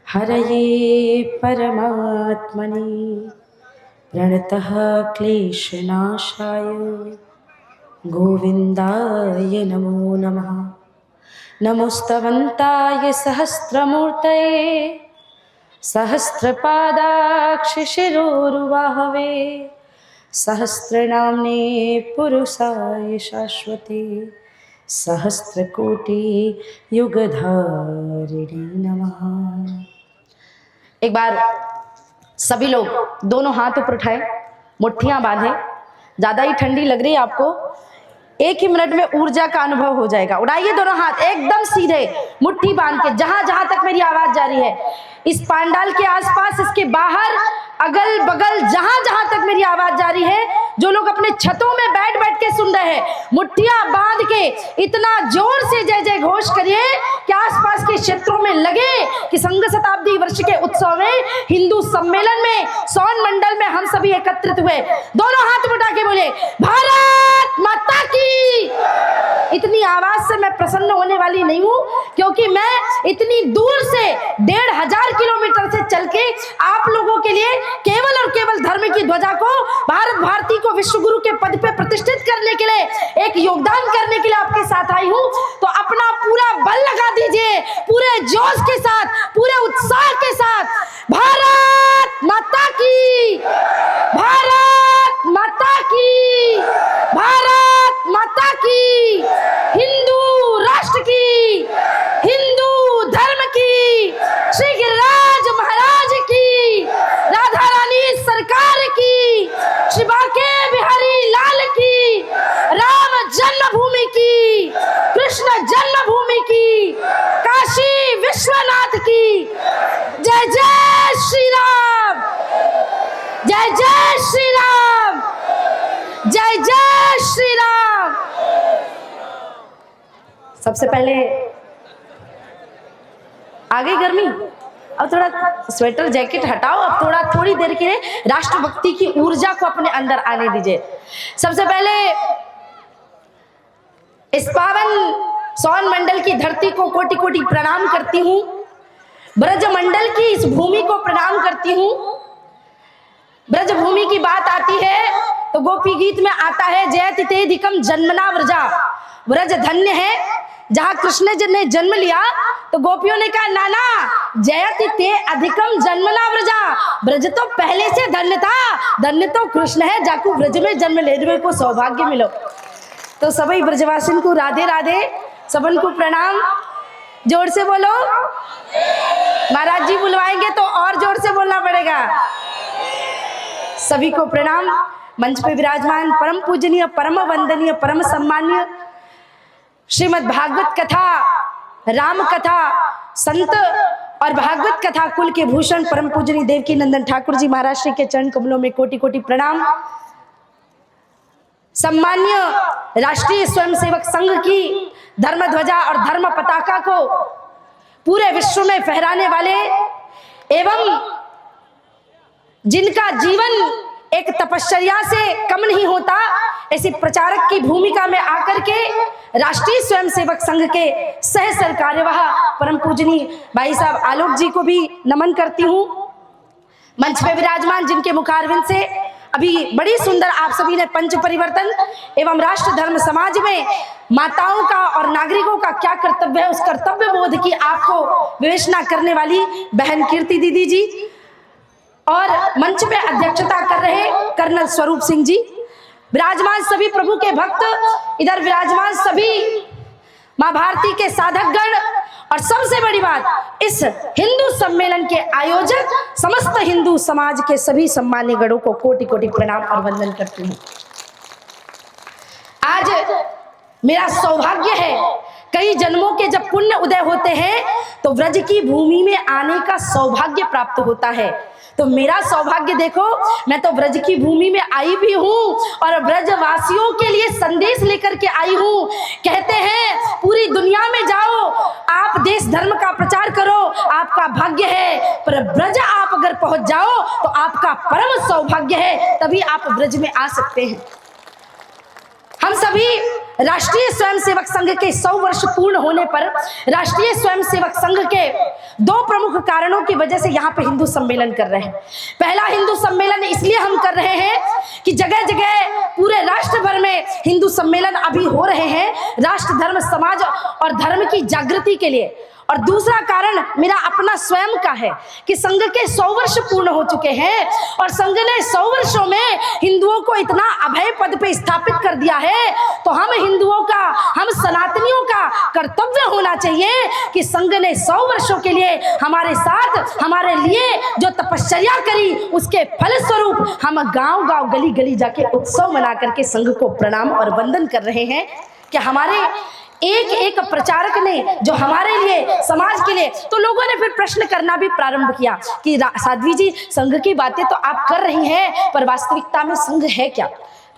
हरये परमात्मने प्रणतः क्लेशनाशाय गोविन्दाय नमो नमः। नमोस्तवन्ताय सहस्रमूर्तये सहस्रपादाक्षशिरोरुबाहवे सहस्रनाम्ने पुरुषाय शाश्वते सहस्रकोटि युगधारिणे नमः। एक बार सभी लोग दोनों हाथ ऊपर उठाए, मुट्ठियां बांधे। ज्यादा ही ठंडी लग रही है आपको, एक ही मिनट में ऊर्जा का अनुभव हो जाएगा। उड़ाइए दोनों हाथ एकदम सीधे, मुट्ठी बांध के। जहां जहां तक मेरी आवाज जा रही है, इस पांडाल के आसपास, इसके बाहर, अगल बगल, जहां जहां तक मेरी आवाज जा रही है, जो लोग अपने छतों में बैठ बैठ के सुन रहे हैं, मुट्ठियां बांध के इतना जोर से जय जय घोष करिए कि आसपास के क्षेत्रों में लगे कि संघ शताब्दी वर्ष के उत्सव में, हिंदू सम्मेलन में, सौन मंडल में हम सभी एकत्रित हुए। दोनों हाथ उठा के बोले भारत माता की। इतनी आवाज से मैं प्रसन्न होने वाली नहीं हूं, क्योंकि मैं इतनी दूर से 1500 किलोमीटर से चल के आप लोगों के लिए केवल और केवल धर्म की ध्वजा को, भारत भारती को विश्व गुरु के पद पे प्रतिष्ठित करने के लिए, एक योगदान करने के लिए आपके साथ आई हूं। तो अपना पूरा बल लगा दीजिए, पूरे जोश के साथ, पूरे उत्साह के साथ, भारत माता की, भारत माता की, भारत माता की, हिंदू राष्ट्र की, हिंदू धर्म की, श्री गिरिराज महाराज की, राधा रानी सरकार की, श्री बांके बिहारी लाल की, राम जन्मभूमि की, कृष्ण जन्मभूमि की, काशी विश्वनाथ की। जय जय श्री राम, जय जय श्री राम, जय जय श्री राम। सबसे पहले आ गई गर्मी, अब थोड़ा स्वेटर जैकेट हटाओ, अब थोड़ी देर के लिए राष्ट्रभक्ति की ऊर्जा को अपने अंदर आने दीजिए। सबसे पहले इस पावन सौन मंडल की धरती को कोटि कोटि प्रणाम करती हूँ। ब्रज मंडल की इस भूमि को प्रणाम करती हूँ। ब्रज भूमि की बात आती है तो गोपी गीत में आता है जयति ते अधिकम जन्मना व्रजा। ब्रज धन्य है, जहां कृष्ण जी ने जन्म लिया तो गोपियों ने कहा नाना जयति ते अधिकम जन्मना व्रजा। ब्रज तो पहले से धन्य था, धन्य तो कृष्ण है जाकू ब्रज में जन्म लेने को सौभाग्य मिलो। तो सभी ब्रजवासियों को राधे राधे, सबन को प्रणाम। जोर से बोलो, महाराज जी बुलवाएंगे तो और जोर से बोलना पड़ेगा। सभी को प्रणाम। मंच पे विराजमान परम पूजनीय, परम वंदनीय, परम सम्मानीय श्रीमद् भागवत कथा, राम कथा, संत और भागवत कथा कुल के भूषण परम पूजनीय देवकी नंदन ठाकुर जी महाराज श्री के चरण कमलों में कोटि कोटि प्रणाम। सम्मान्य राष्ट्रीय स्वयंसेवक संघ की धर्म ध्वजा और धर्म पताका को पूरे विश्व में फहराने वाले एवं जिनका जीवन एक तपश्चर्या से कम नहीं होता, ऐसी प्रचारक की भूमिका में आकर के राष्ट्रीय स्वयंसेवक संघ के सह सरकार्यवाह परम पूजनीय भाई साहब आलोक जी को भी नमन करती हूँ। मंच पे विराजमान जिनके मुखारविंद से अभी बड़ी सुंदर आप सभी ने पंच परिवर्तन एवं राष्ट्र धर्म समाज में माताओं का और नागरिकों का क्या कर्तव्य है, उस कर्तव्य बोध की आपको विवेचना करने वाली बहन कीर्ति दीदी जी और मंच पे अध्यक्षता कर रहे कर्नल स्वरूप सिंह जी, विराजमान सभी प्रभु के भक्त, इधर विराजमान सभी मां भारती के साधकगण, और सबसे बड़ी बात इस हिंदू सम्मेलन के आयोजक समस्त हिंदू समाज के सभी सम्मान्य गणों को कोटि कोटि प्रणाम और वंदन करती हूँ। आज मेरा सौभाग्य है, कई जन्मों के जब पुण्य उदय होते हैं तो ब्रज की भूमि में आने का सौभाग्य प्राप्त होता है। तो मेरा सौभाग्य देखो, मैं तो ब्रज की भूमि में आई भी हूँ और ब्रजवासियों के लिए संदेश लेकर के आई हूँ। कहते हैं पूरी दुनिया में जाओ, आप देश धर्म का प्रचार करो, आपका भाग्य है, पर ब्रज आप अगर पहुंच जाओ तो आपका परम सौभाग्य है, तभी आप ब्रज में आ सकते हैं। हम सभी राष्ट्रीय स्वयंसेवक संघ के 100 वर्ष पूर्ण होने पर राष्ट्रीय स्वयंसेवक संघ के दो प्रमुख कारणों की वजह से यहाँ पे हिंदू सम्मेलन कर रहे हैं। पहला हिंदू सम्मेलन इसलिए हम कर रहे हैं कि जगह जगह पूरे राष्ट्र भर में हिंदू सम्मेलन अभी हो रहे हैं राष्ट्र, धर्म, समाज और धर्म की जागृति के लिए। और दूसरा कारण मेरा अपना स्वयं का है कि संघ के 100 वर्ष पूर्ण हो चुके हैं और संघ ने 100 वर्षों में हिंदुओं को इतना अभय पद पे स्थापित कर दिया है, तो हम हिंदुओं का, हम सनातनियों का कर्तव्य होना चाहिए कि संघ ने 100 वर्षों के लिए हमारे साथ, हमारे लिए जो तपश्चर्या करी, उसके फलस्वरूप हम गांव गांव, गली गली जाके उत्सव मना करके संघ को प्रणाम और वंदन कर रहे हैं। कि हमारे एक एक प्रचारक ने जो हमारे लिए, समाज के लिए, तो लोगों ने फिर प्रश्न करना भी प्रारंभ किया कि साध्वी जी, संघ की बातें तो आप कर रही हैं, पर वास्तविकता में संघ है क्या?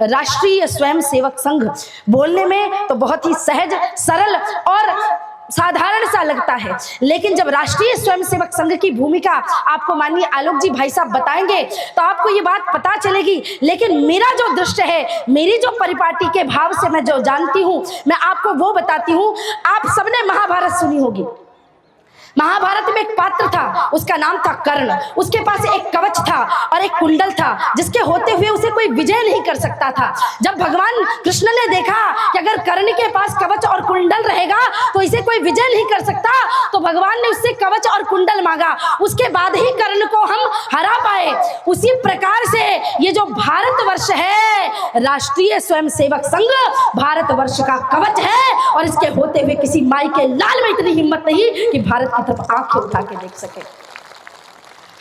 राष्ट्रीय स्वयंसेवक संघ बोलने में तो बहुत ही सहज, सरल और साधारण सा लगता है, लेकिन जब राष्ट्रीय स्वयंसेवक संघ की भूमिका आपको माननीय आलोक जी भाई साहब बताएंगे तो आपको ये बात पता चलेगी। लेकिन मेरा जो दृष्टि है, मेरी जो परिपाटी के भाव से मैं जो जानती हूँ, मैं आपको वो बताती हूँ। आप सबने महाभारत सुनी होगी। महाभारत में एक पात्र था, उसका नाम था कर्ण। उसके पास एक कवच था और एक कुंडल था, जिसके होते हुए उसे कोई विजय नहीं कर सकता था। जब भगवान कृष्ण ने देखा कि अगर कर्ण के पास कवच और कुंडल रहेगा तो इसे कोई विजय नहीं कर सकता, तो भगवान ने उससे कवच और कुंडल मांगा। उसके बाद ही कर्ण को हम हरा पाए। उसी प्रकार से ये जो भारतवर्ष है, राष्ट्रीय स्वयंसेवक संघ भारतवर्ष का कवच है, और इसके होते हुए किसी माई के लाल में इतनी हिम्मत नहीं कि भारत तरफ आंखें उठा के देख सके।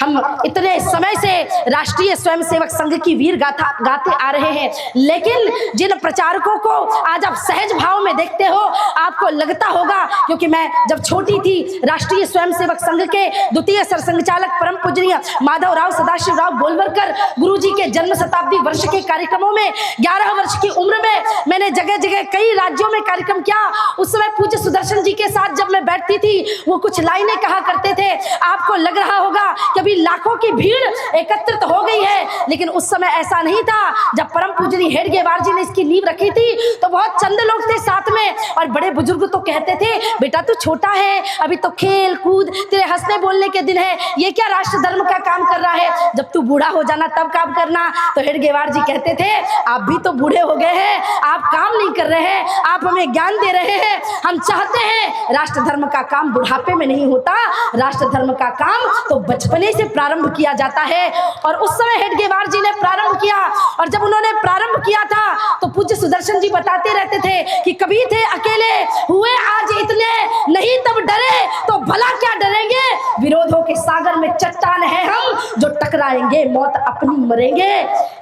हम इतने समय से राष्ट्रीय स्वयंसेवक संघ की वीर गाथा गाते आ रहे हैं, लेकिन जिन प्रचारकों को आज आप सहज भाव में देखते हो, आपको लगता होगा, क्योंकि मैं जब छोटी थी, राष्ट्रीय स्वयंसेवक संघ के द्वितीय सरसंघचालक परम पूजनीय माधव राव सदाशिव राव गोलवलकर गुरुजी के जन्म शताब्दी वर्ष के कार्यक्रमों में 11 वर्ष की उम्र में मैंने जगह जगह कई राज्यों में कार्यक्रम किया। उस समय पूज्य सुदर्शन जी के साथ जब मैं बैठती थी, वो कुछ लाइनें कहा करते थे। आपको लग रहा होगा कि लाखों की भीड़ एकत्रित हो गई है, लेकिन उस समय ऐसा नहीं था। जब परम पूजनीय हेडगेवार जी ने इसकी नींव रखी थी तो बहुत चंद लोग थे साथ में, और बड़े बुजुर्ग तो कहते थे, बेटा तू छोटा है, अभी तो खेल कूद, तेरे हंसने बोलने के दिन है, ये क्या राष्ट्र धर्म का काम कर रहा है, जब तू बूढ़ा हो जाना तब काम करना। तो हेडगेवार जी कहते थे, आप भी तो बूढ़े हो गए हैं, आप काम नहीं कर रहे हैं, आप हमें ज्ञान दे रहे हैं। हम चाहते हैं राष्ट्र धर्म का काम बुढ़ापे में नहीं होता, राष्ट्र धर्म का काम तो बचपने से प्रारंभ किया जाता है। और उस समय हेडगेवार जी ने प्रारंभ किया, और जब उन्होंने प्रारंभ किया था तो पूज्य सुदर्शन जी बताते रहते थे कि कभी थे अकेले, हुए आज इतने, नहीं तब डरे तो भला क्या डरेंगे, विरोधों के सागर में चट्टान है हम, जो टकराएंगे मौत अपनी मरेंगे।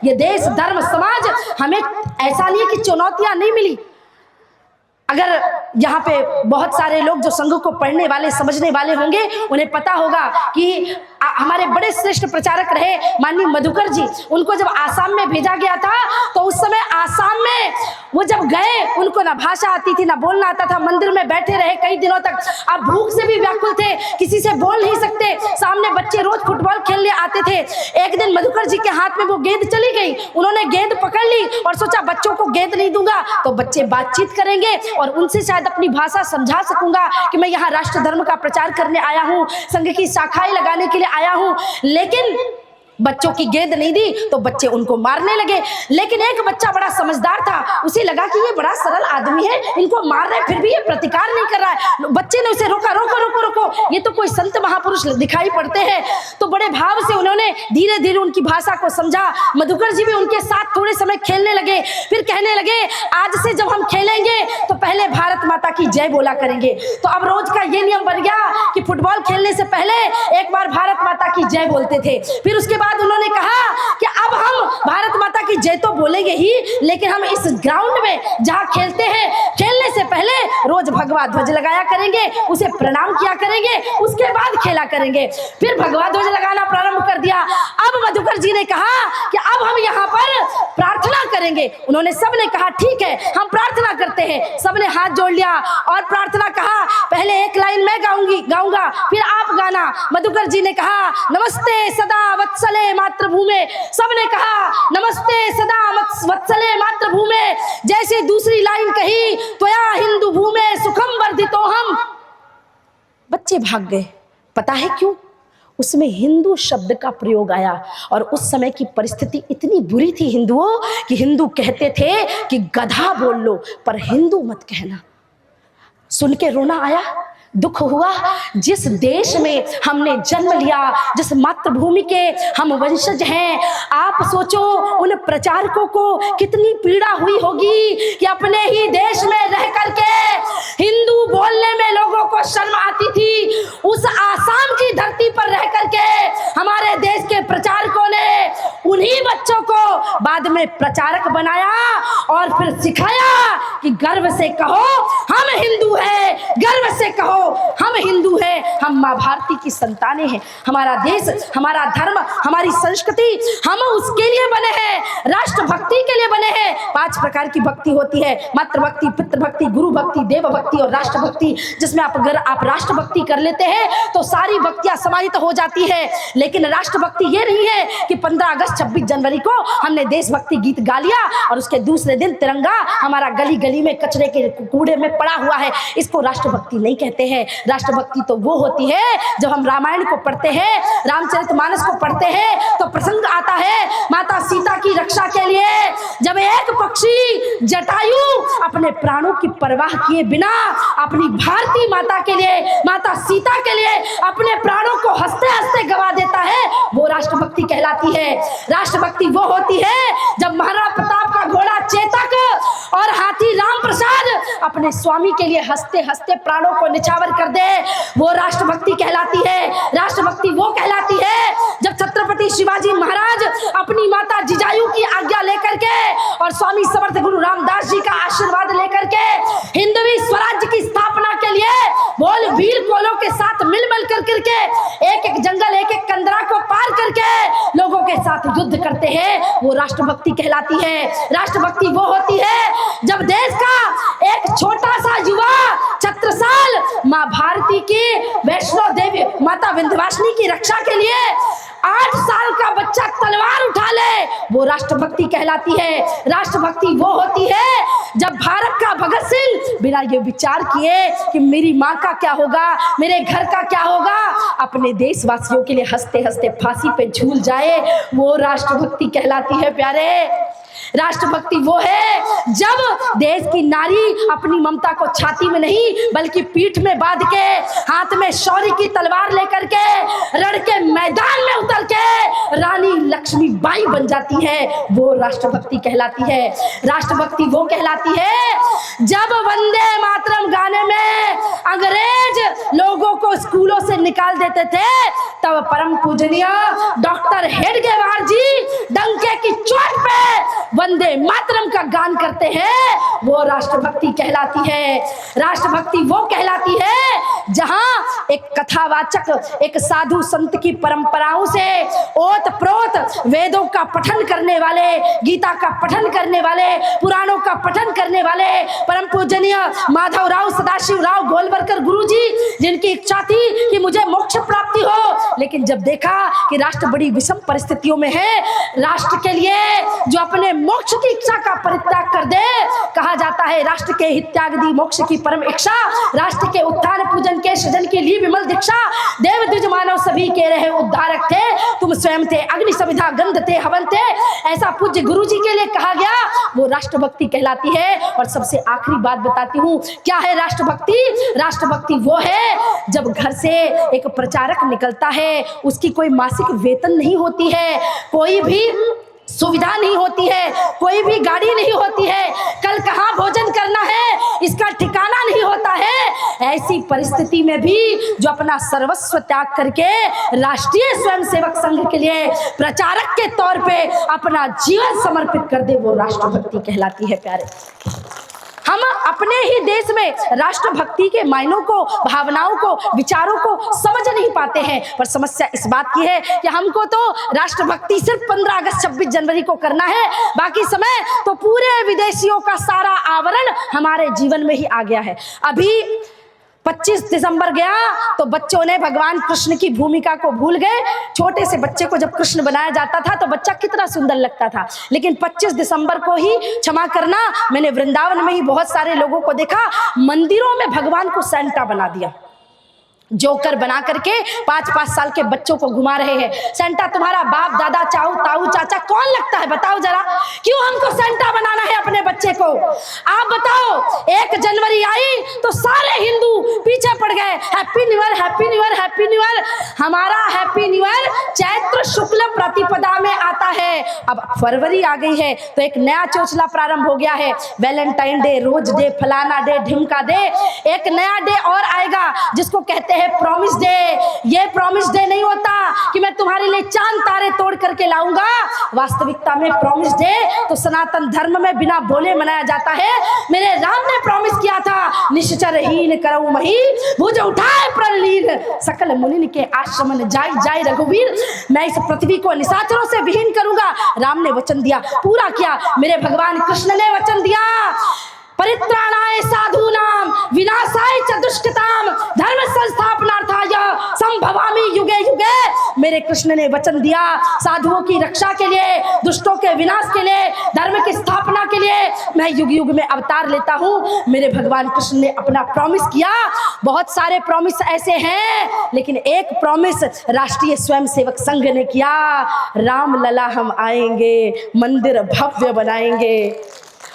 ये देश, धर्म, समाज, हमें ऐसा नहीं है कि चुनौतियां नहीं मिली। अगर यहाँ पे बहुत सारे लोग जो संघ को पढ़ने वाले, समझने वाले होंगे, उन्हें पता होगा कि हमारे बड़े श्रेष्ठ प्रचारक रहे माननीय मधुकर जी, उनको जब आसाम में भेजा गया था तो उस समय आसाम में वो जब गए, उनको ना भाषा आती थी, ना बोलना आता था, मंदिर में बैठे रहे कई दिनों तक। अब भूख से भी व्याकुल थे, किसी से बोल नहीं सकते। सामने बच्चे रोज फुटबॉल खेलने आते थे। एक दिन मधुकर जी के हाथ में वो गेंद चली गई, उन्होंने गेंद पकड़ ली और सोचा बच्चों को गेंद नहीं दूंगा तो बच्चे बातचीत करेंगे और उनसे शायद अपनी भाषा समझा सकूंगा कि मैं यहाँ राष्ट्र धर्म का प्रचार करने आया हूँ, संघ की शाखाएं लगाने के लिए आया हूँ। लेकिन बच्चों की गेंद नहीं दी तो बच्चे उनको मारने लगे। लेकिन एक बच्चा बड़ा समझदार था, उसे लगा कि ये बड़ा सरल आदमी है, इनको मार रहे फिर भी ये प्रतिकार नहीं कर रहा है। बच्चे ने उसे रोका, रोको रोको रोको, ये तो कोई संत महापुरुष दिखाई पड़ते हैं। तो बड़े भाव से उन्होंने धीरे धीरे उनकी भाषा को समझा। मधुकर जी भी उनके साथ थोड़े समय खेलने लगे, फिर कहने लगे आज से जब हम खेलेंगे तो पहले भारत माता की जय बोला करेंगे। तो अब रोज का ये नियम बन गया कि फुटबॉल खेलने से पहले एक बार भारत माता की जय बोलते थे। फिर उसके बाद उन्होंने कहा कि अब हम भारत माता की जय तो बोलेंगे ही, लेकिन हम इस ग्राउंड में जहां खेलते हैं, खेलने से पहले रोज भगवा ध्वज लगाया करेंगे, उसे प्रणाम किया करेंगे, उसके बाद खेला करेंगे। फिर भगवा ध्वज लगाना प्रारंभ कर दिया। अब मधुकर जी ने कहा कि अब हम यहाँ पर प्रार्थना करेंगे। उन्होंने सबने कहा ठीक है हम प्रार्थना करते हैं। सबने हाथ जोड़ लिया और प्रार्थना कहा, पहले एक लाइन मैं गाऊंगा, फिर आप गाना। मधुकर जी ने कहा नमस्ते सदा वत्सले मातृभूमे, सबने कहा नमस्ते सदा वत्सले मातृभूमे। जैसे दूसरी लाइन कही, त्वया हिंदू भूमे सुखम वर्धितो हम। बच्चे भाग गए, पता है क्यों? उसमें हिंदू शब्द का प्रयोग आया और उस समय की परिस्थिति इतनी बुरी थी हिंदुओं कि हिंदू कहते थे कि गधा बोल लो पर हिंदू मत कहना। सुन के रोना आया, दुख हुआ। जिस देश में हमने जन्म लिया, जिस मातृभूमि के हम वंशज हैं, आप सोचो उन प्रचारकों को कितनी पीड़ा हुई होगी कि अपने ही देश में रह करके हिंदू बोलने में लोगों को शर्म आती थी। उस आसाम की धरती पर रह करके हमारे देश के प्रचारकों ने उन्हीं बच्चों को बाद में प्रचारक बनाया और फिर सिखाया कि गर्व से कहो हम हिंदू हैं, गर्व से कहो हम हिंदू हैं, हम मां भारती की संतानें हैं। हमारा देश, हमारा धर्म, हमारी संस्कृति, हम उसके लिए बने हैं, राष्ट्रभक्ति के लिए बने हैं। 5 प्रकार की भक्ति होती है, मातृभक्ति, पितृभक्ति, गुरु भक्ति, देव भक्ति और राष्ट्रभक्ति, जिसमें अगर आप राष्ट्रभक्ति कर लेते हैं तो सारी भक्तियां समाहित हो जाती है। लेकिन राष्ट्रभक्ति ये नहीं है कि 15 अगस्त 26 जनवरी को हमने देशभक्ति गीत गा लिया और उसके दूसरे दिन तिरंगा हमारा गली गली में कचरे के कूड़े में पड़ा हुआ है, इसको राष्ट्रभक्ति नहीं कहते हैं। राष्ट्रभक्ति तो वो होती है जब हम रामायण को पढ़ते हैं, रामचरितमानस को पढ़ते हैं तो प्रसंग आता है माता सीता की रक्षा के लिए, जब एक पक्षी जटायु अपने प्राणों की परवाह किए बिना अपनी भारतीय माता के लिए, माता सीता के लिए अपने प्राणों को हंसते हंसते गवा देता है, वो राष्ट्रभक्ति कहलाती है। राष्ट्रभक्ति वो होती है जब महाराणा प्रताप का घोड़ा चेतक और हाथी राम प्रसाद अपने स्वामी के लिए हंसते हंसते प्राणों को निछावर कर दे, वो राष्ट्रभक्ति कहलाती है। राष्ट्रभक्ति वो कहलाती है जब छत्रपति शिवाजी महाराज अपनी माता जिजायु की आज्ञा लेकर के और स्वामी समर्थ गुरु रामदास जी का आशीर्वाद लेकर के हिंदवी स्वराज्य की स्थापना के लिए बोल वीर कोलों के साथ मिल कर करके एक एक जंगल, एक एक कंदरा को पार करके लोगों के साथ युद्ध करते हैं, वो राष्ट्रभक्ति कहलाती है। राष्ट्रभक्ति वो होती है जब देश का एक छोटा सा युवा छत्रसाल मां भारती की वैष्णो देवी माता विंध्यवासिनी की रक्षा के लिए 8 साल का बच्चा तलवार उठा ले, वो राष्ट्रभक्ति कहलाती है। राष्ट्रभक्ति वो होती है जब भारत का भगत सिंह बिना ये विचार किए कि मेरी माँ का क्या होगा, मेरे घर का क्या होगा, अपने देशवासियों के लिए हंसते हंसते फांसी पे झूल जाए, वो राष्ट्रभक्ति कहलाती है प्यारे। राष्ट्रभक्ति वो है जब देश की नारी अपनी ममता को छाती में नहीं बल्कि पीठ में बांध के हाथ में शौर्य की तलवार लेकर के रण के मैदान में उतर के रानी लक्ष्मीबाई बन जाती है, वो राष्ट्रभक्ति कहलाती है। राष्ट्रभक्ति वो कहलाती है जब वंदे मातरम गाने में अंग्रेज लोगों को स्कूलों से निकाल देते थे, तब परम पूजनीय डॉक्टर हेडगेवार जी डंके की चोट पे वंदे मातरम का गान करते हैं, वो राष्ट्रभक्ति कहलाती है। राष्ट्रभक्ति वो कहलाती है जहां एक कथावाचक, एक साधु संत की परंपराओं से ओत प्रोत वेदों का पठन करने वाले, गीता का पठन करने वाले, पुराणों का पठन करने वाले परम पूजनीय माधवराव सदाशिव राव गोलवलकर गुरुजी, जिनकी इच्छा थी कि मुझे मोक्ष प्राप्ति हो, लेकिन जब देखा कि राष्ट्र बड़ी विषम परिस्थितियों में है, राष्ट्र के लिए जो अपने मोक्ष की इच्छा का परित्याग कर दे, कहा जाता है राष्ट्र के हित त्याग दी मोक्ष की परम इच्छा, राष्ट्र के उत्थान पूजन के सृजन के लिए विमल दीक्षा, देव द्विज मानव सभी के रहे उद्धारक थे, तुम स्वयं थे अग्नि सविधा गंध थे हवन थे, ऐसा पूज्य गुरु जी के लिए कहा गया, वो राष्ट्रभक्ति कहलाती है। और सबसे आखिरी बात बताती हूँ, क्या है राष्ट्रभक्ति? राष्ट्रभक्ति वो है जब घर से एक प्रचारक निकलता है, उसकी कोई मासिक वेतन नहीं होती है, कोई भी सुविधा नहीं होती है, कोई भी गाड़ी नहीं होती है, कल कहाँ भोजन करना है इसका ठिकाना नहीं होता है, ऐसी परिस्थिति में भी जो अपना सर्वस्व त्याग करके राष्ट्रीय स्वयंसेवक संघ के लिए प्रचारक के तौर पे अपना जीवन समर्पित कर दे, वो राष्ट्रभक्ति कहलाती है प्यारे। हम अपने ही देश में राष्ट्रभक्ति के मायनों को, भावनाओं को, विचारों को समझ नहीं पाते हैं, पर समस्या इस बात की है कि हमको तो राष्ट्रभक्ति सिर्फ 15 अगस्त 26 जनवरी को करना है, बाकी समय तो पूरे विदेशियों का सारा आवरण हमारे जीवन में ही आ गया है। अभी 25 दिसंबर गया तो बच्चों ने भगवान कृष्ण की भूमिका को भूल गए। छोटे से बच्चे को जब कृष्ण बनाया जाता था तो बच्चा कितना सुंदर लगता था, लेकिन 25 दिसंबर को ही, क्षमा करना, मैंने वृंदावन में ही बहुत सारे लोगों को देखा मंदिरों में भगवान को सैंटा बना दिया। जोकर बना करके 5-5 साल के बच्चों को घुमा रहे हैं। सेंटा तुम्हारा बाप दादा चाऊ ताऊ चाचा कौन लगता है बताओ जरा, क्यों हमको सेंटा बनाना है अपने बच्चे को? आप बताओ, 1 जनवरी आई तो सारे हिंदू पीछे पड़ गए, happy new year happy new year happy new year. हमारा हैप्पी न्यू ईयर चैत्र शुक्ल प्रतिपदा में आता है। अब फरवरी आ गई है तो एक नया चोचला प्रारंभ हो गया है, वैलेंटाइन डे, रोज डे, फलाना डे, ढिमका डे। एक नया डे और आएगा जिसको कहते हैं प्रॉमिस डे। ये प्रॉमिस डे नहीं होता कि मैं तुम्हारे लिए चांद तारे तोड़ करके लाऊंगा। वास्तविकता में प्रॉमिस डे तो सनातन धर्म में बिना बोले मनाया जाता है। मेरे राम ने प्रॉमिस किया था, निश्चरहीन करऊ मही भुज उठाए प्रणलीन, सकल मुनि के आश्रमन जाय जाय रघुवीर। मैं इस पृथ्वी को निशाचरों से विहीन करूंगा। राम ने वचन दिया, पूरा किया। मेरे भगवान कृष्ण ने वचन दिया, परित्राणाय साधूनाम विनाशाय च दुष्कृताम धर्म संस्थापनार्थाय संभवामि युगे युगे। मेरे कृष्ण ने वचन दिया, साधुओं की रक्षा के लिए, दुष्टों के विनाश के लिए, धर्म की स्थापना के लिए मैं युग युग में अवतार लेता हूँ। मेरे भगवान कृष्ण ने अपना प्रॉमिस किया। बहुत सारे प्रॉमिस ऐसे हैं, लेकिन एक प्रॉमिस राष्ट्रीय स्वयंसेवक संघ ने किया, राम लला हम आएंगे, मंदिर भव्य बनाएंगे।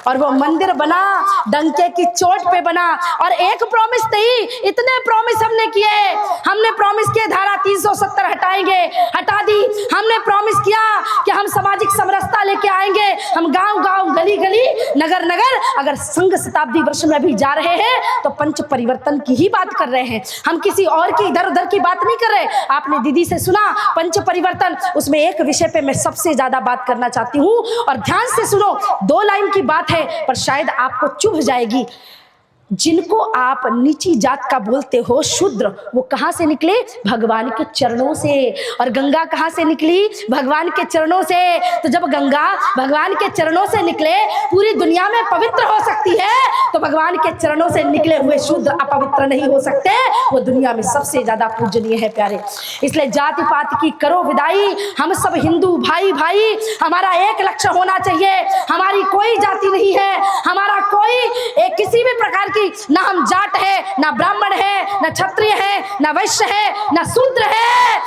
और वो मंदिर बना, डंके की चोट पे बना। और एक प्रॉमिस नहीं, इतने प्रॉमिस हमने किए। हमने प्रॉमिस किए धारा 370 हटाएंगे, हटा दी। हमने प्रॉमिस किया कि हम सामाजिक समरसता लेके आएंगे, हम गांव गांव गली गली नगर नगर, अगर संघ शताब्दी वर्ष में भी जा रहे हैं तो पंच परिवर्तन की ही बात कर रहे हैं, हम किसी और की इधर उधर की बात नहीं कर रहे। आपने दीदी से सुना पंच परिवर्तन, उसमें एक विषय पे मैं सबसे ज्यादा बात करना चाहती हूँ, और ध्यान से सुनो। 2 लाइन की बात है पर शायद आपको चुभ जाएगी। जिनको आप नीची जात का बोलते हो शूद्र, वो कहां से निकले? भगवान के चरणों से। और गंगा कहां से निकली? भगवान के चरणों से। तो जब गंगा भगवान के चरणों से निकले, पूरी दुनिया में पवित्र हो सकती है, तो भगवान के चरणों से निकले हुए शूद्र अपवित्र नहीं हो सकते। वो दुनिया में सबसे ज्यादा पूजनीय है प्यारे। इसलिए जाति पात की करो विदाई, हम सब हिंदू भाई भाई। हमारा एक लक्ष्य होना चाहिए, हमारी कोई जाति नहीं है, हमारा कोई किसी भी प्रकार की, ना हम जाट है, ना ब्राह्मण है, ना क्षत्रिय है, ना वैश्य है, ना शूद्र है।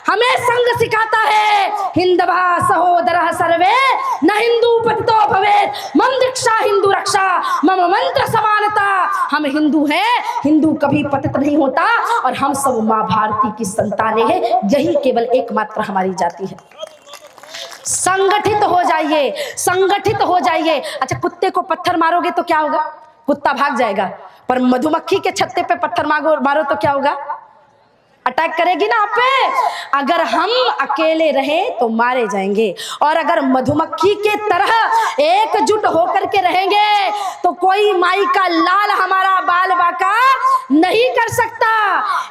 हमें संघ सिखाता है, हिंदवा सहोदरः सर्वे न हिंदू पतितो भवेत्, मम दीक्षा हिंदू रक्षा मम मंत्र समानता। हम हिंदू हैं, हिंदू कभी पतित नहीं होता, और हम सब माँ भारती की संतानें हैं। यही केवल एकमात्र हमारी जाति है। संगठित हो जाइए, संगठित हो जाइए। अच्छा, कुत्ते को पत्थर मारोगे तो क्या होगा? कुत्ता भाग जाएगा। पर मधुमक्खी के छत्ते पे पत्थर मारो तो क्या होगा? अटैक करेगी ना आप पे। अगर हम अकेले रहें तो मारे जाएंगे, और अगर मधुमक्खी के तरह एकजुट होकर के रहेंगे तो कोई माई का लाल हमारा बाल बाका नहीं कर सकता।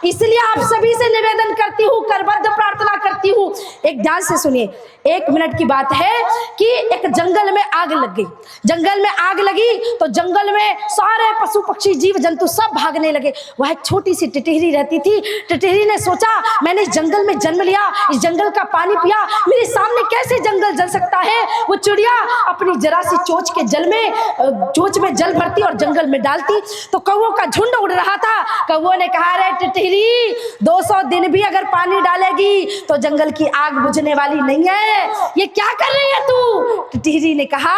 इसलिए आप सभी से निवेदन करती हूँ, करबद्ध प्रार्थना करती हूँ, एक ध्यान से सुनिए। 1 मिनट की बात है कि एक जंगल में आग लग गई। जंगल में आग लगी तो जंगल में सारे पशु पक्षी जीव जंतु सब भागने लगे। वह एक छोटी सी टिटहरी रहती थी। टिटहरी ने सोचा, मैंने इस जंगल में जन्म लिया, इस जंगल का पानी पिया, मेरे सामने कैसे जंगल जल सकता है। वो चिड़िया अपनी जरा सी चोंच के जल में चोंच में जल भरती और जंगल में डालती, तो कौवों का झुंड उड़ रहा था। कौवों ने कहा, रे टिटहरी, 200 दिन भी अगर पानी डालेगी तो जंगल की आग बुझने वाली नहीं है, ये क्या कर रही है तू? टिटहरी ने कहा,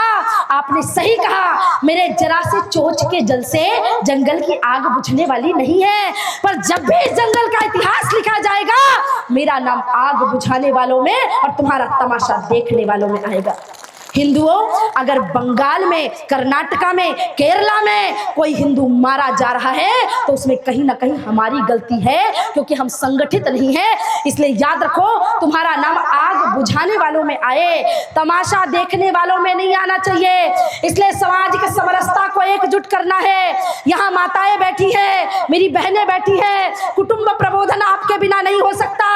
आपने सही कहा, मेरे जरा से चोंच के जल से जंगल की आग बुझने वाली नहीं है, पर जब भी इस जंगल का इतिहास लिखा जाएगा, मेरा नाम आग बुझाने वालों में और तुम्हारा तमाशा देखने वालों में आएगा। हिंदुओं, अगर बंगाल में, कर्नाटका में, केरला में कोई हिंदू मारा जा रहा है तो उसमें कहीं ना कहीं हमारी गलती है, क्योंकि हम संगठित नहीं है। इसलिए याद रखो, तुम्हारा नाम आग बुझाने वालों में आए, तमाशा देखने वालों में नहीं आना चाहिए। इसलिए सामाजिक समरसता को एकजुट करना है। यहाँ माताएं बैठी है, मेरी बहनें बैठी है, कुटुंब प्रबोधन आपके बिना नहीं हो सकता।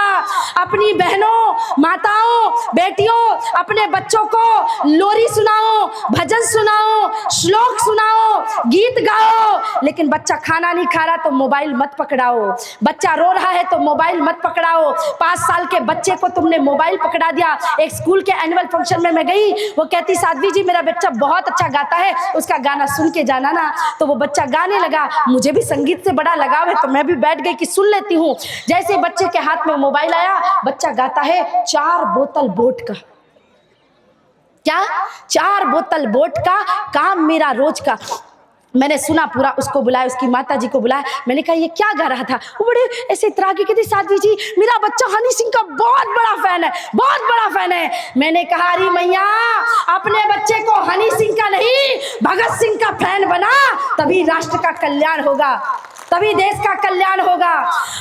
अपनी बहनों, माताओं, बेटियों, अपने बच्चों को लोरी सुनाओ, भजन सुनाओ, श्लोक सुनाओ, गीत गाओ, लेकिन बच्चा खाना नहीं खा रहा तो मोबाइल मत पकड़ाओ, बच्चा रो रहा है तो मोबाइल मत पकड़ाओ। 5 साल के बच्चे को तुमने मोबाइल पकड़ा दिया। एक स्कूल के एनुअल फंक्शन में मैं गई, वो कहती साध्वी जी मेरा बच्चा बहुत अच्छा गाता है, उसका गाना सुन के जाना ना। तो वो बच्चा गाने लगा, मुझे भी संगीत से बड़ा लगाव है तो मैं भी बैठ गई कि सुन लेती हूँ। जैसे बच्चे के हाथ में मोबाइल आया, बच्चा गाता है 4 बोतल वोट का, क्या 4 बोतल वोट का, काम मेरा रोज का। मैंने सुना पूरा, उसको बुलाया, उसकी माता जी को बुलाया, मैंने कहा ये क्या गा रहा था? वो बड़े ऐसे इतरा के कहती साध्वी जी मेरा बच्चा हनी सिंह का बहुत बड़ा फैन है, बहुत बड़ा फैन है। मैंने कहा अरे मैया, अपने बच्चे को हनी सिंह का नहीं भगत सिंह का फैन बना, तभी राष्ट्र का कल्याण होगा, तभी देश का कल्याण होगा।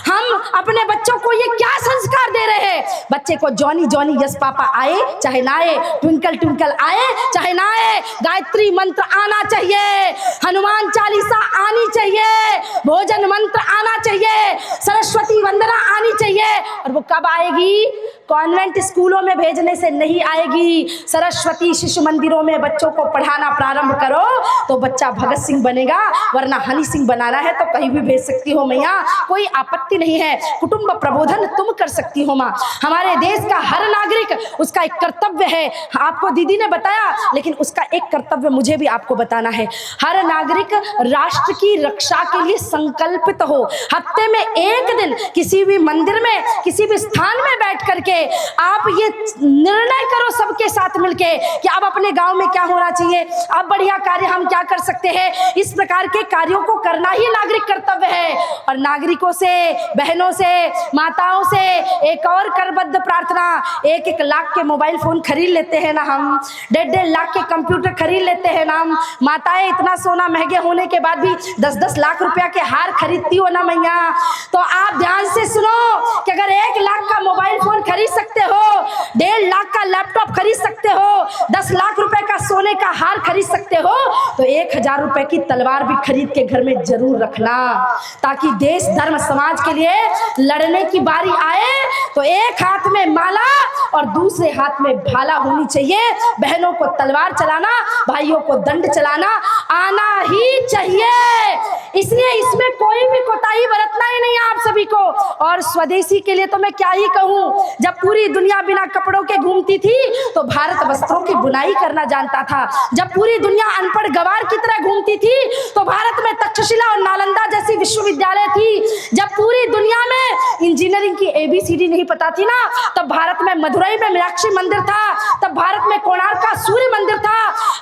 हम अपने बच्चों को ये क्या संस्कार दे रहे हैं? बच्चे को जॉनी जॉनी यस पापा आए चाहे ना आए, ट्विंकल ट्विंकल आए चाहे ना आए, गायत्री मंत्र आना चाहिए, हनुमान चालीसा आनी चाहिए, भोजन मंत्र आना चाहिए, सरस्वती वंदना आनी चाहिए। और वो कब आएगी? कॉन्वेंट स्कूलों में भेजने से नहीं आएगी। सरस्वती शिशु मंदिरों में बच्चों को पढ़ाना प्रारंभ करो तो बच्चा भगत सिंह बनेगा, वरना हनी सिंह बनाना है तो कहीं भी भेज सकती हो मैया, कोई आपत्ति नहीं है। कुटुंब प्रबोधन तुम कर सकती हो माँ। हमारे देश का हर नागरिक, उसका एक कर्तव्य है, आपको दीदी ने बताया, लेकिन उसका एक कर्तव्य मुझे भी आपको बताना है। हर नागरिक राष्ट्र की रक्षा के लिए संकल्पित हो। हफ्ते में 1 दिन किसी भी मंदिर में, किसी भी स्थान में बैठ करके आप ये निर्णय करो सबके साथ मिलके कि अब अपने गांव में क्या होना चाहिए, अब बढ़िया कार्य हम क्या कर सकते हैं। इस प्रकार के कार्यों को करना ही नागरिक कर्तव्य है। और नागरिकों से, बहनों से, माताओं से एक और करबद्ध प्रार्थना, 1-1 लाख के मोबाइल फोन खरीद लेते हैं ना हम, 1.5 लाख के कंप्यूटर खरीद लेते हैं ना हम। माताएं इतना सोना महंगे होने के बाद भी 10-10 लाख रुपया के हार खरीदती हो ना मैया, तो आप ध्यान से सुनो कि अगर 1 लाख का मोबाइल फोन खरीद सकते हो, 1.5 लाख का लैपटॉप खरीद सकते हो, 10 लाख रुपए का सोने का हार खरीद सकते हो, तो 1000 रुपए की तलवार भी खरीद के घर में जरूर रखना, ताकि देश धर्म समाज के लिए लड़ने की बारी आए तो एक हाथ में माला और दूसरे हाथ में भाला होनी चाहिए। बहनों को तलवार चलाना, भाइयों को दंड चलाना आना ही चाहिए। इसलिए इसमें कोई भी कोताही बरतना ही नहीं आप सभी को। और स्वदेशी के लिए तो मैं क्या ही कहूँ, जब पूरी दुनिया बिना कपड़ों के घूमती थी तो भारत वस्त्रों की बुनाई करना जानता था। जब पूरी दुनिया अनपढ़ गवार की तरह घूमती थी तो भारत में तक्षशिला और नालंदा जैसी विश्वविद्यालय थी। जब पूरी दुनिया में इंजीनियरिंग की ABCD नहीं पता थी ना, तब भारत में मदुरई में मीनाक्षी मंदिर था, तब भारत में कोणार्क का सूर्य मंदिर था।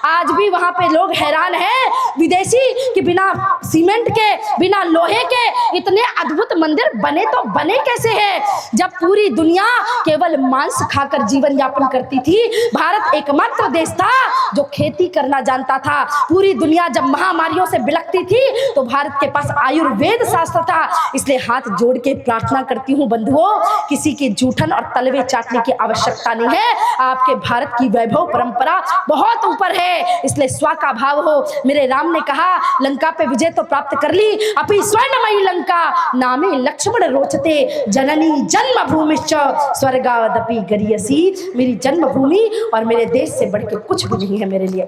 आज भी वहां पे लोग हैरान हैं विदेशी कि बिना सीमेंट के, बिना लोहे के इतने अद्भुत मंदिर बने तो बने कैसे हैं। जब पूरी दुनिया केवल मांस खाकर जीवन यापन करती थी, भारत एकमात्र देश था जो खेती करना जानता था। पूरी दुनिया जब महामारियों से बिलखती थी तो भारत के पास आयुर्वेद शास्त्र था। इसलिए हाथ जोड़ के प्रार्थना करती हूँ बंधुओं, किसी के जूठन और तलवे चाटने की आवश्यकता नहीं है। आपके भारत की वैभव परंपरा बहुत ऊपर है, इसलिए स्व का भाव हो। मेरे राम ने कहा लंका पे विजय तो प्राप्त कर ली, अपनी स्वर्णमयी लंका नामे लक्ष्मण रोचते, जननी जन्मभूमिश्च स्वर्गादपि गरीयसी। मेरी जन्मभूमि और मेरे देश से बढ़ के कुछ भी नहीं है मेरे लिए।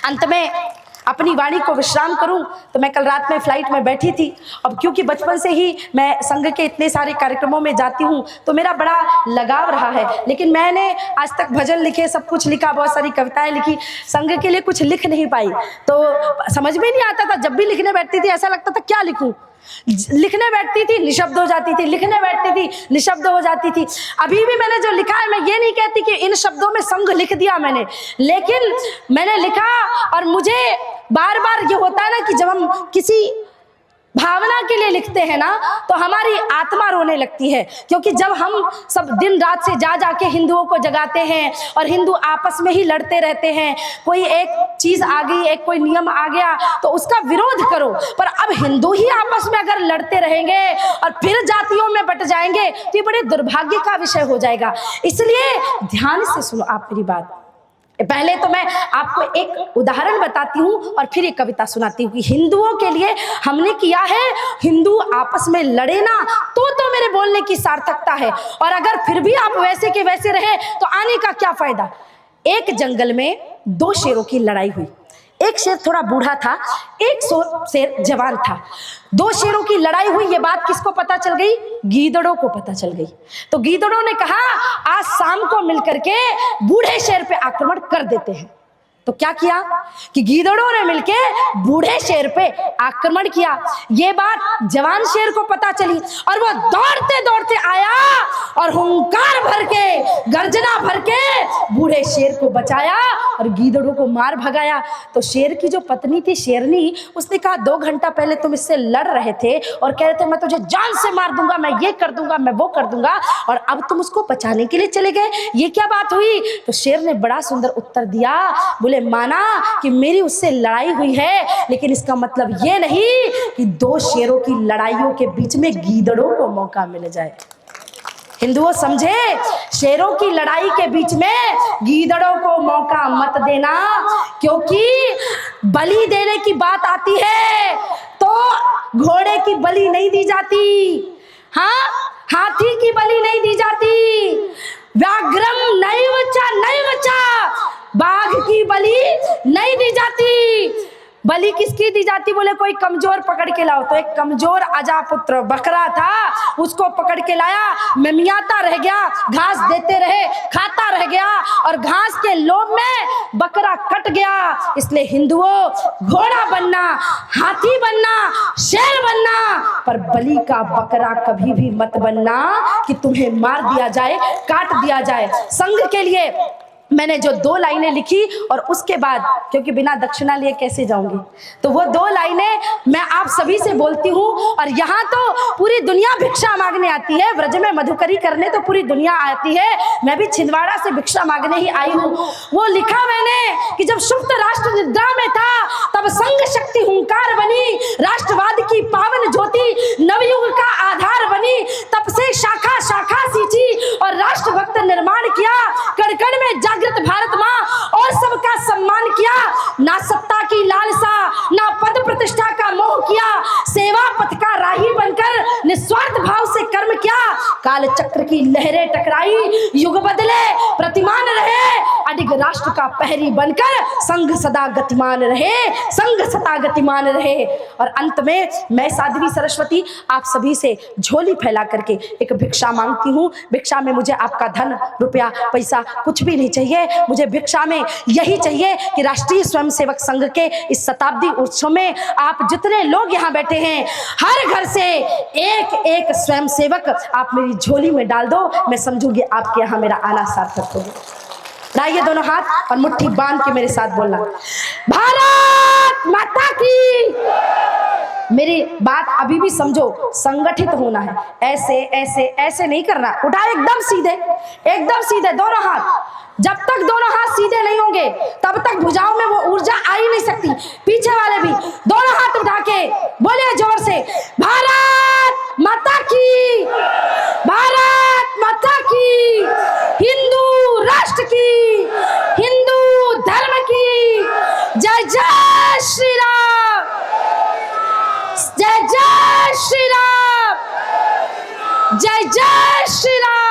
अंत में अपनी वाणी को विश्राम करूं तो मैं कल रात में फ्लाइट में बैठी थी। अब क्योंकि बचपन से ही मैं संघ के इतने सारे कार्यक्रमों में जाती हूं तो मेरा बड़ा लगाव रहा है, लेकिन मैंने आज तक भजन लिखे, सब कुछ लिखा, बहुत सारी कविताएं लिखी, संघ के लिए कुछ लिख नहीं पाई। तो समझ में नहीं आता था, जब भी लिखने बैठती थी ऐसा लगता था क्या लिखूं। लिखने बैठती थी निशब्द हो जाती थी, लिखने बैठती थी निशब्द हो जाती थी। अभी भी मैंने जो लिखा है, मैं ये नहीं कहती कि इन शब्दों में संघ लिख दिया मैंने, लेकिन मैंने लिखा और मुझे बार बार ये होता है ना कि जब हम किसी भावना के लिए लिखते हैं ना तो हमारी आत्मा रोने लगती है, क्योंकि जब हम सब दिन रात से जा जाके हिंदुओं को जगाते हैं और हिंदू आपस में ही लड़ते रहते हैं, कोई एक चीज आ गई, एक कोई नियम आ गया तो उसका विरोध करो, पर अब हिंदू ही आपस में अगर लड़ते रहेंगे और फिर जातियों में बट जाएंगे तो ये बड़े दुर्भाग्य का विषय हो जाएगा। इसलिए ध्यान से सुनो आप मेरी बात। पहले तो मैं आपको एक उदाहरण बताती हूँ और फिर एक कविता सुनाती हूँ कि हिंदुओं के लिए हमने किया है, हिंदू आपस में लड़े ना तो मेरे बोलने की सार्थकता है, और अगर फिर भी आप वैसे के वैसे रहे तो आने का क्या फायदा। एक जंगल में दो शेरों की लड़ाई हुई। एक शेर थोड़ा बूढ़ा था, एक शेर जवान था। दो शेरों की लड़ाई हुई, ये बात किसको पता चल गई? गीदड़ों को पता चल गई। तो गीदड़ों ने कहा आज शाम को मिलकर के बूढ़े शेर पे आक्रमण कर देते हैं। तो क्या किया कि गीदड़ों ने मिलके बूढ़े शेर पे आक्रमण किया। ये बात जवान शेर को पता चली और वो दौड़ते दौड़ते आया और हुंकार भर के, गर्जना भर के बूढ़े शेर को बचाया और गीदड़ों को मार भगाया। तो शेर की जो पत्नी थी शेरनी, उसने कहा 2 घंटा पहले तुम इससे लड़ रहे थे और कह रहे थे मैं तुझे जान से मार दूंगा, मैं ये कर दूंगा, मैं वो कर दूंगा, और अब तुम उसको बचाने के लिए चले गए, ये क्या बात हुई? तो शेर ने बड़ा सुंदर उत्तर दिया, बोले माना कि मेरी उससे लड़ाई हुई है, लेकिन इसका मतलब ये नहीं कि 2 शेरों की लड़ाइयों के बीच में गीदड़ों को मौका मिल जाए। हिंदुओं समझे, शेरों की लड़ाई के बीच में गीदड़ों को मौका मत देना, क्योंकि बलि देने की बात आती है तो घोड़े की बलि नहीं दी जाती, हाँ, हाथी की बलि नहीं दी जाती, व्याघ्रम नैव च बाघ की बलि नहीं दी जाती। बलि किसकी दी जाती? बोले कोई कमजोर पकड़ के लाओ। तो एक कमजोर अजापुत्र बकरा था, उसको पकड़ के लाया, मिमियाता रह गया, घास देते रहे, खाता रह गया और घास के लोभ में बकरा कट गया। इसलिए हिंदुओं, घोड़ा बनना, हाथी बनना, शेर बनना, पर बलि का बकरा कभी भी मत बनना कि तुम्हें मार दिया जाए, काट दिया जाए। संघ के लिए मैंने जो 2 लाइनें लिखी और उसके बाद, क्योंकि बिना दक्षिणा लिए कैसे जाऊंगी, तो वो 2 लाइनें मैं आप सभी से बोलती हूँ। और यहाँ तो पूरी दुनिया भिक्षा मांगने आती है, ब्रज में मधुकरी करने तो पूरी दुनिया आती है, मैं भी छिंदवाड़ा से भिक्षा मांगने ही आई हूँ। वो लिखा मैंने कि जब सुप्त राष्ट्र निद्रा में था तब संघ शक्ति हुंकार बनी, राष्ट्रवाद की पावन ज्योति नवयुग का आधार बनी, तब से शाखा शाखा सींची और राष्ट्रभक्त निर्माण किया, कण कण में जागृत भारत माँ और सबका सम्मान किया, ना सत्ता की लालसा, ना पद प्रतिष्ठा का मोह किया, सेवा पथ का राही बनकर निस्वार्थ भाव से कर्म किया, काल चक्र की लहरें टकराई, युग बदले प्रतिमान रहे, अडिग राष्ट्र का पहरी बनकर संघ सदा गतिमान रहे, संघ सदा गतिमान रहे। और अंत में मैं साध्वी सरस्वती आप सभी से झोली फैला करके एक भिक्षा मांगती हूँ। भिक्षा में मुझे आपका धन, रुपया, पैसा कुछ भी नहीं चाहिए, मुझे भिक्षा में यही चाहिए कि राष्ट्रीय स्वयंसेवक संघ के इस शताब्दी उत्सव में आप जितने लोग यहाँ बैठे हैं, हर घर से एक एक स्वयंसेवक आप मेरी झोली में डाल दो, मैं समझूंगी आपके यहाँ मेरा आना सार्थक होगा। लाइए दोनों हाथ और मुट्ठी बांध के मेरे साथ बोलना, भारत माता की। मेरी बात अभी भी समझो, संगठित होना है, ऐसे ऐसे ऐसे नहीं करना, उठा एकदम सीधे, एकदम सीधे दोनों हाथ। जब तक दोनों हाथ सीधे नहीं होंगे तब तक भुजाओं में वो ऊर्जा आ ही नहीं सकती। पीछे वाले भी दोनों हाथ उठा के बोले जोर से, भारत माता की, भारत माता की, हिंदू राष्ट्र की, हिंदू धर्म की, जय जय श्री राम, जय जय श्री राम, जय जय श्री राम।